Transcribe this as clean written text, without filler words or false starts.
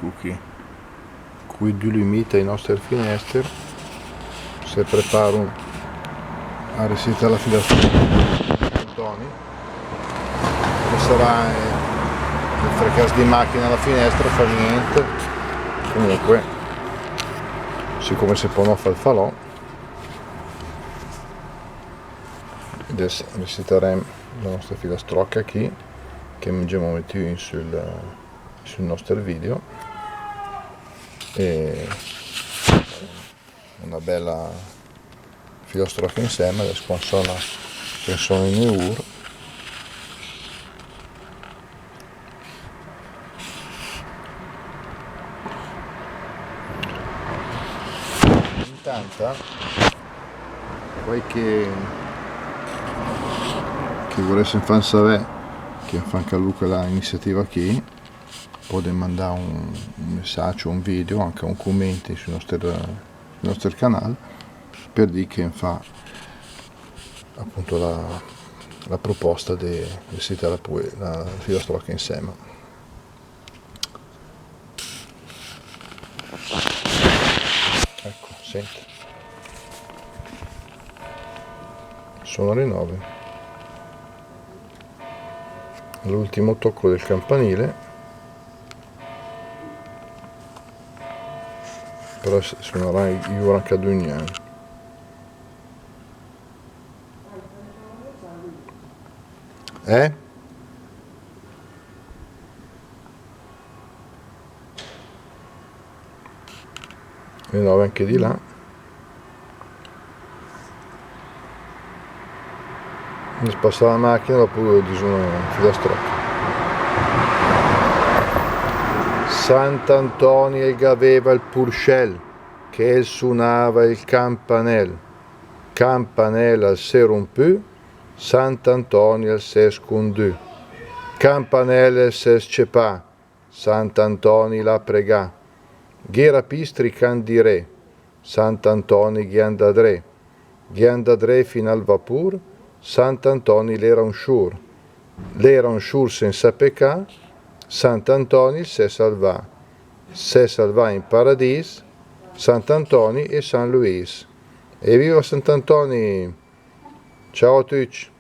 qui du limite ai nostri finestre se preparo a resistere la finestra Tony che sarà il fracas di macchina alla finestra fa niente, comunque siccome si può non fare il falò adesso resetaremo la nostra filastrocca qui che abbiamo messo sul nostro video e una bella filastrocca insieme. Adesso qua sono in EUR intanto poi che volesse far sapere che fa anche Luca l'iniziativa qui, può mandare un messaggio, un video, anche un commento sul nostro canale per dire che fa appunto la proposta di visitare la filastrocca insieme. Ecco, senti, sono le 9. L'ultimo tocco del campanile, però suonerà io anche ad ogni anno. Le 9 anche di là. Mi spassa la macchina dopo disegno filastrocca. Sant'Antonio e aveva il purcell che suonava il campanel al se rompu, Sant'Antonio se scondù, campanel se scepà, Sant'Antonio la pregà, ghera pistri candire, Sant'Antonio ghiandadre fino al vapur, Sant'Antonio l'era un sciur senza peccà, Sant'Antonio se salvà in paradis, Sant'Antonio e San Luis. E viva Sant'Antonio! Ciao a tutti!